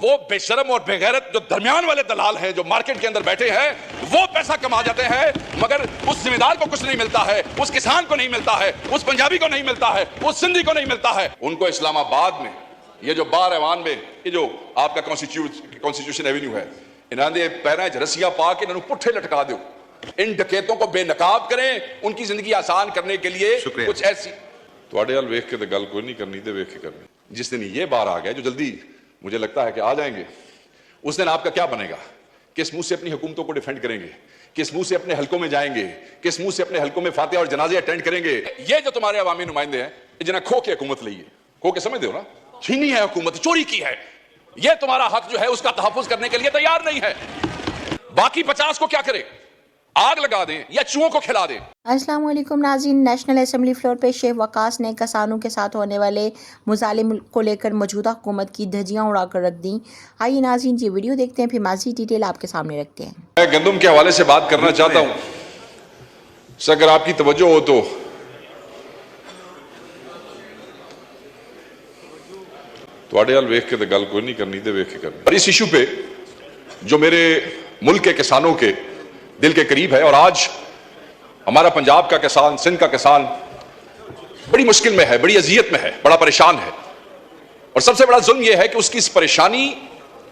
وہ بے شرم اور بے غیرت جو درمیان والے دلال ہیں جو مارکیٹ کے اندر بیٹھے ہیں وہ پیسہ کما جاتے ہیں مگر اس ذمہ دار کو کچھ نہیں ملتا ہے، اس کسان کو نہیں ملتا ہے، اس پنجابی کو نہیں ملتا ہے، اس سندھی کو نہیں ملتا ہے۔ ان کو اسلام آباد میں یہ جو بار ایوان میں یہ جو آپ کا کانسٹیٹیوشن ایونیو ہے انہاں دے پیراں وچ رسیاں پا کے انہاں پٹھے لٹکا دیو، ان ڈکیتوں کو بے نقاب کریں، ان کی زندگی آسان کرنے کے لیے کچھ ایسی تواڈے ال ویکھ کے تے گل کوئی نہیں کرنی تے ویکھ کے کرنی۔ جس دن یہ بار آ گیا جو جلدی مجھے لگتا ہے کہ آ جائیں گے، اس دن آپ کا کیا بنے گا؟ کس منہ سے اپنی حکومتوں کو ڈیفینڈ کریں گے؟ کس منہ سے اپنے حلقوں میں جائیں گے؟ کس منہ سے اپنے حلقوں میں فاتحہ اور جنازے اٹینڈ کریں گے؟ یہ جو تمہارے عوامی نمائندے ہیں جنہیں کھو کے حکومت لی ہے، کھو کے سمجھ دے ہو نا، چھینی ہے حکومت، چوری کی ہے، یہ تمہارا حق جو ہے اس کا تحفظ کرنے کے لیے تیار نہیں ہے۔ باقی 50 کو کیا کرے؟ آگ لگا دیں یا چوہوں کو کھلا دیں۔ السلام علیکم ناظرین، نیشنل اسمبلی فلور پہ شیخ وقاص نے کسانوں کے ساتھ ہونے والے مظالم کو لے کر موجودہ حکومت کی دھجیاں اڑا کر رکھ دیں۔ آئیے ناظرین یہ ویڈیو دیکھتے ہیں، پھر مزید ڈیٹیل آپ کے سامنے رکھتے ہیں۔ میں گندم کے حوالے سے بات کرنا چاہتا ہوں، اگر آپ کی توجہ ہو تو تواڈے ال ویکھ کے تے گل کوئی نہیں کرنی تے ویکھ کے کرنی۔ اور اس ایشو پہ جو میرے ملک کے کسانوں کے دل کے قریب ہے، اور آج ہمارا پنجاب کا کسان، سندھ کا کسان بڑی مشکل میں ہے، بڑی اذیت میں ہے، بڑا پریشان ہے، اور سب سے بڑا ظلم یہ ہے کہ اس کی اس پریشانی،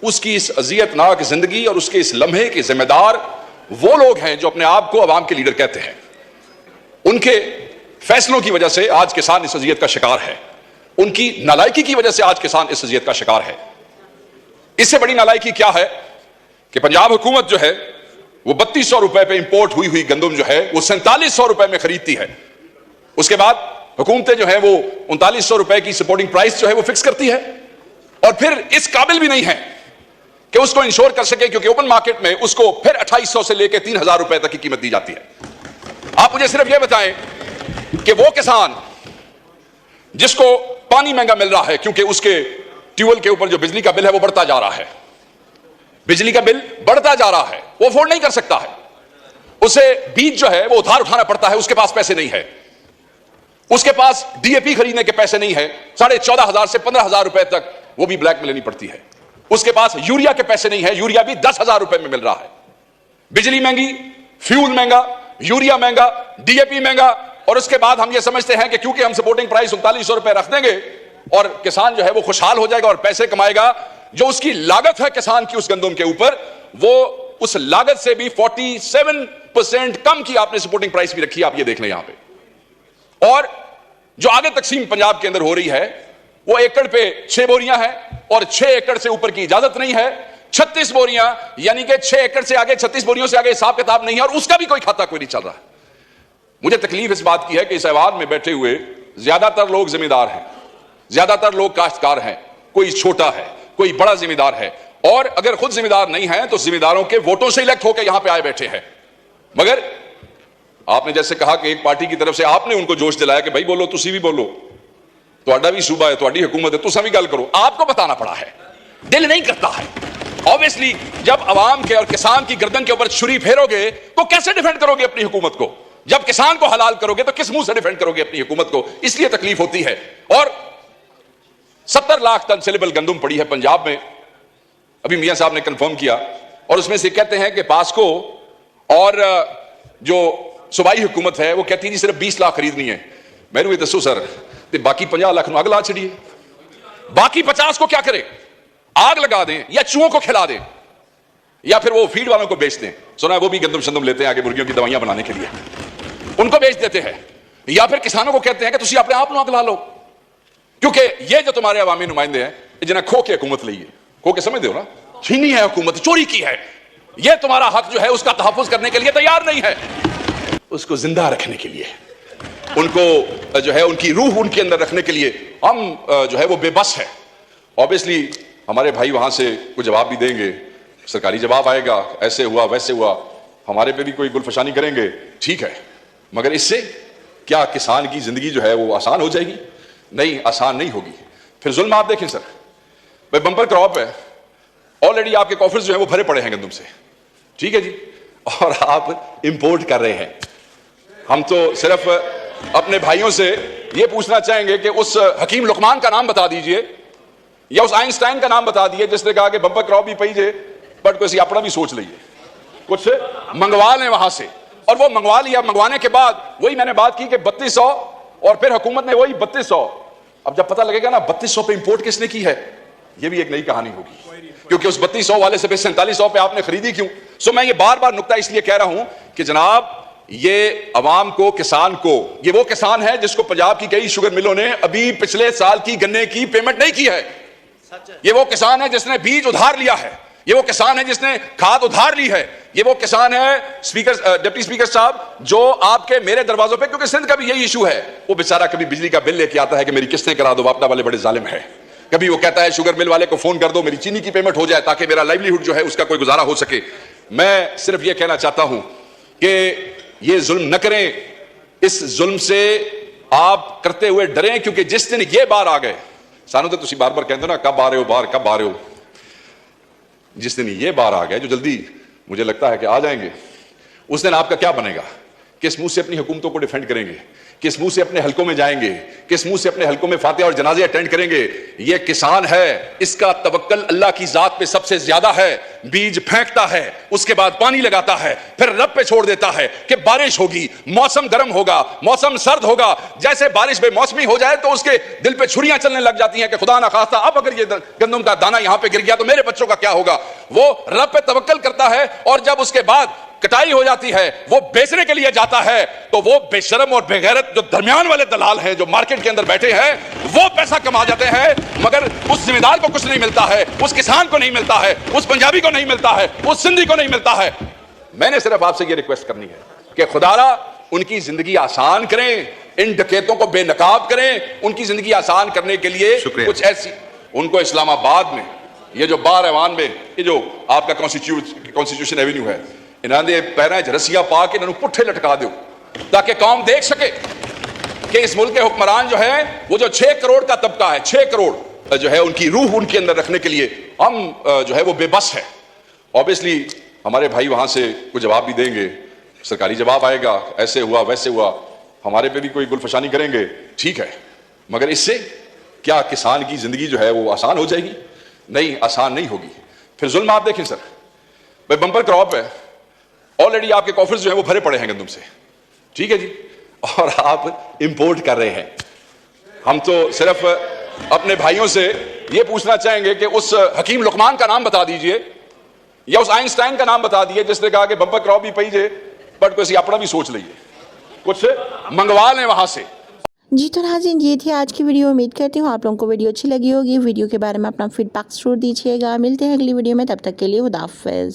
اس کی اس اذیت ناک زندگی اور اس کے اس لمحے کے ذمہ دار وہ لوگ ہیں جو اپنے آپ کو عوام کے لیڈر کہتے ہیں۔ ان کے فیصلوں کی وجہ سے آج کسان اس اذیت کا شکار ہے، ان کی نالائکی کی وجہ سے آج کسان اس اذیت کا شکار ہے۔ اس سے بڑی نالائکی کیا ہے کہ پنجاب حکومت جو ہے وہ 3200 روپے پہ امپورٹ ہوئی گندم جو ہے وہ 4700 روپے میں خریدتی ہے، اس کے بعد حکومتیں جو ہیں وہ 3900 روپے کی سپورٹنگ پرائس جو ہے وہ فکس کرتی ہے، اور پھر اس قابل بھی نہیں ہے کہ اس کو انشور کر سکے، کیونکہ اوپن مارکیٹ میں اس کو پھر 2800 سے لے کے 3000 روپے تک کی قیمت دی جاتی ہے۔ آپ مجھے صرف یہ بتائیں کہ وہ کسان جس کو پانی مہنگا مل رہا ہے کیونکہ اس کے ٹیوبویل کے اوپر جو بجلی کا بل ہے وہ بڑھتا جا رہا ہے، بجلی کا بل بڑھتا جا رہا ہے، وہ افورڈ نہیں کر سکتا ہے، اسے بیج جو ہے وہ ادھار اٹھانا پڑتا ہے، اس کے پاس پیسے نہیں ہے، اس کے پاس ڈی اے پی خریدنے کے پیسے نہیں ہے، 14,500 سے 15,000 روپے تک وہ بھی بلیک میں لینی پڑتی ہے، اس کے پاس یوریا کے پیسے نہیں ہے، یوریا بھی 10,000 روپے میں مل رہا ہے، بجلی مہنگی، فیول مہنگا، یوریا مہنگا، ڈی اے پی مہنگا، اور اس کے بعد ہم یہ سمجھتے ہیں کہ کیونکہ ہم سپورٹنگ پرائس 3900 روپے رکھ دیں گے اور کسان جو ہے وہ خوشحال ہو جائے گا اور پیسے کمائے گا، جو اس کی لاگت ہے کسان کی اس گندم کے اوپر، وہ اس لاگت سے بھی 47% کم کی آپ نے سپورٹنگ پرائس بھی رکھی ہے۔ آپ یہ دیکھ لیں یہاں پہ، اور جو آگے تقسیم پنجاب کے اندر ہو رہی ہے وہ ایکڑ پہ 6 بوریاں ہیں، اور 6 ایکڑ سے اوپر کی اجازت نہیں ہے، 36 بوریاں، یعنی کہ 6 ایکڑ سے آگے 36 بوریوں سے آگے حساب کتاب نہیں ہے، اور اس کا بھی کوئی کھاتا کوئی نہیں چل رہا ہے۔ مجھے تکلیف اس بات کی ہے کہ اس ایوان میں بیٹھے ہوئے زیادہ تر لوگ ذمہ دار ہیں، زیادہ تر لوگ کاشتکار ہیں، کوئی چھوٹا ہے، کوئی بڑا ذمہ دار ہے، اور اگر خود ذمہ دار نہیں ہیں تو ذمہ داروں کے ووٹوں سے الیکٹ ہو کے یہاں پہ آئے بیٹھے ہیں، مگر آپ نے جیسے کہا کہ ایک پارٹی کی طرف سے آپ نے ان کو جوش دلایا کہ بھائی بولو، تسی بھی بولو، تہاڈا بھی صوبہ ہے، تہاڈی حکومت ہے، تساں بھی گل کرو، آپ کو بتانا پڑا ہے، دل نہیں کرتا ہے۔ obviously جب عوام کے اور کسان کی گردن کے اوپر چھری پھیرو گے تو کیسے ڈیفینڈ کرو گے اپنی حکومت کو؟ جب کسان کو حلال کرو گے تو کس منہ سے ڈیفینڈ کرو گے اپنی حکومت کو؟ اس لیے تکلیف ہوتی ہے۔ اور 70 لاکھ ٹن سیلیبل گندم پڑی ہے پنجاب میں، ابھی میاں صاحب نے کنفرم کیا، اور اس میں سے کہتے ہیں کہ پاسکو اور جو صوبائی حکومت ہے وہ کہتی ہے جی صرف 20 لاکھ خریدنی ہے۔ میں نے یہ دسو سر، باقی 50 لاکھ نو اگ لا چھڑیے، باقی 50 کو کیا کرے؟ آگ لگا دیں یا چوہوں کو کھلا دیں، یا پھر وہ فیڈ والوں کو بیچ دیں، سنا ہے وہ بھی گندم شندم لیتے ہیں آگے مرغیوں کی دوائیاں بنانے کے لیے، ان کو بیچ دیتے ہیں، یا پھر کسانوں کو کہتے ہیں کہ تسی اپنے آپ نو اگ لا لو، کیونکہ یہ جو تمہارے عوامی نمائندے ہیں جنہیں کھو کے حکومت لی ہے، کھو کے سمجھ دے ہو نا، چھینی ہے حکومت، چوری کی ہے، یہ تمہارا حق جو ہے اس کا تحفظ کرنے کے لیے تیار نہیں ہے، اس کو زندہ رکھنے کے لیے، ان کو جو ہے ان کی روح ان کے اندر رکھنے کے لیے ہم جو ہے وہ بے بس ہے۔ obviously ہمارے بھائی وہاں سے کوئی جواب بھی دیں گے، سرکاری جواب آئے گا، ایسے ہوا ویسے ہوا، ہمارے پہ بھی کوئی گلفشانی کریں گے، ٹھیک ہے، مگر اس سے کیا کسان کی زندگی جو ہے وہ آسان ہو جائے گی؟ نہیں، آسان نہیں ہوگی۔ پھر ظلم آپ دیکھیں سر، بھائی بمپر کراپ ہے، آلریڈی آپ کے کافرز جو ہیں وہ بھرے پڑے ہیں گندم سے، ٹھیک ہے جی، اور آپ امپورٹ کر رہے ہیں۔ ہم تو صرف اپنے بھائیوں سے یہ پوچھنا چاہیں گے کہ اس حکیم لقمان کا نام بتا دیجئے یا اس آئنسٹائن کا نام بتا دیے جس نے کہا کہ بمپر کراپ بھی پئی جے بٹ کوئی اپنا بھی سوچ لئیے, کچھ منگوا لیں وہاں سے. اور وہ منگوا لیا, منگوانے کے بعد وہی میں نے بات کی کہ 3200 اور پھر حکومت نے وہی 3200. اب جب پتہ لگے گا نا 3200 پہ امپورٹ کس نے کی ہے, یہ بھی ایک نئی کہانی ہوگی, کیونکہ اس 3200 والے سے پھر 4700 پہ آپ نے خریدی کیوں. سو میں یہ بار بار نقطہ اس لیے کہہ رہا ہوں کہ جناب یہ عوام کو, کسان کو, یہ وہ کسان ہے جس کو پنجاب کی کئی شوگر ملوں نے ابھی پچھلے سال کی گنے کی پیمنٹ نہیں کی ہے. یہ وہ کسان ہے جس نے بیج ادھار لیا ہے, یہ وہ کسان ہے جس نے کھاد ادھار لی ہے, یہ وہ کسان ہے ڈپٹی اسپیکر صاحب جو آپ کے میرے دروازوں پہ, کیونکہ سندھ کا بھی یہی ایشو ہے, وہ بیچارہ کبھی بجلی کا بل لے کے آتا ہے کہ میری قسطیں کرا دو, واپڈا والے بڑے ظالم ہیں. کبھی وہ کہتا ہے شوگر مل والے کو فون کر دو میری چینی کی پیمنٹ ہو جائے تاکہ میرا لائیولی ہوڈ جو ہے اس کا کوئی گزارا ہو سکے. میں صرف یہ کہنا چاہتا ہوں کہ یہ ظلم نہ کریں, اس ظلم سے آپ کرتے ہوئے ڈریں, کیونکہ جس دن یہ بار آ گئے, سانو تو تسی بار بار کہتے ہو نا کب آ رہے ہو باہر, کب آ رہے ہو, جس دن یہ بار آ گئے جو جلدی مجھے لگتا ہے کہ آ جائیں گے, اس دن آپ کا کیا بنے گا؟ کس منہ سے اپنی حکومتوں کو ڈیفینڈ کریں گے, کس منہ سے اپنے حلقوں میں جائیں گے, کس منہ سے اپنے حلقوں میں فاتحہ اور جنازے اٹینڈ کریں گے؟ یہ کسان ہے, اس کا توکل اللہ کی ذات پہ سب سے زیادہ ہے. بیج پھینکتا ہے, اس کے بعد پانی لگاتا ہے, پھر رب پہ چھوڑ دیتا ہے کہ بارش ہوگی, موسم گرم ہوگا, موسم سرد ہوگا. جیسے بارش بے موسمی ہو جائے تو اس کے دل پہ چھریاں چلنے لگ جاتی ہیں کہ خدا نہ خواستہ اب اگر یہ گندم کا دانہ یہاں پہ گر گیا تو میرے بچوں کا کیا ہوگا. وہ رب پہ توکل کرتا ہے, اور جب اس کے بعد کٹائی ہو جاتی ہے, وہ بیچنے کے لیے جاتا ہے, تو وہ بے شرم اور بے غیرت جو درمیان والے دلال ہیں جو مارکیٹ کے اندر بیٹھے ہیں وہ پیسہ کما جاتے ہیں, مگر اس ذمہ دار کو کچھ نہیں ملتا ہے, اس کسان کو نہیں ملتا ہے, اس پنجابی کو نہیں ملتا ہے, اس سندھی کو نہیں ملتا ہے. میں نے صرف آپ سے یہ ریکویسٹ کرنی ہے کہ خدارا ان کی زندگی آسان کریں, ان ڈکیتوں کو بے نقاب کریں. ان کی زندگی آسان کرنے کے لیے کچھ ایسی, ان کو اسلام آباد میں یہ جو بار ایوان میں یہ جو آپ کا کانسٹیٹیوشن ایوینیو ہے, انہاں دے پیراں وچ رسیاں پا کے انہاں نوں پٹھے لٹکا دیو تاکہ قوم دیکھ سکے کہ اس ملک کے حکمران جو ہے وہ جو 6 کروڑ کا طبقہ ہے, 6 کروڑ جو ہے ان کی روح ان کے اندر رکھنے کے لیے ہم جو ہے وہ بے بس ہے. اوبیسلی ہمارے بھائی وہاں سے کوئی جواب بھی دیں گے, سرکاری جواب آئے گا, ایسے ہوا ویسے ہوا, ہمارے پہ بھی کوئی گلفشانی کریں گے, ٹھیک ہے, مگر اس سے کیا کسان کی زندگی جو ہے وہ آسان ہو جائے گی؟ نہیں, آسان نہیں ہوگی. پھر ظلم آپ دیکھیں سر, بھائی بمپر کراپ ہے, آلریڈی آپ کے کافرز جو ہیں وہ بھرے پڑے ہیں گندم سے, ٹھیک ہے جی, اور آپ امپورٹ کر رہے ہیں. ہم تو صرف اپنے بھائیوں سے یہ پوچھنا چاہیں گے کہ اس حکیم لقمان کا نام بتا دیجئے یا اس آئنسٹائن کا نام بتا دیجئے جس نے کہا کہ بمپر کراپ بھی پئی جے بٹ کوئی اپنا بھی سوچ لئیے, کچھ منگوا لیں وہاں سے. جی تو ناظرین یہ تھی آج کی ویڈیو. امید کرتی ہوں آپ لوگوں کو ویڈیو اچھی لگی ہوگی. ویڈیو کے بارے میں اپنا فیڈ بیک ضرور دیجیے گا. ملتے ہیں اگلی ویڈیو میں, تب تک کے لیے خدا حافظ.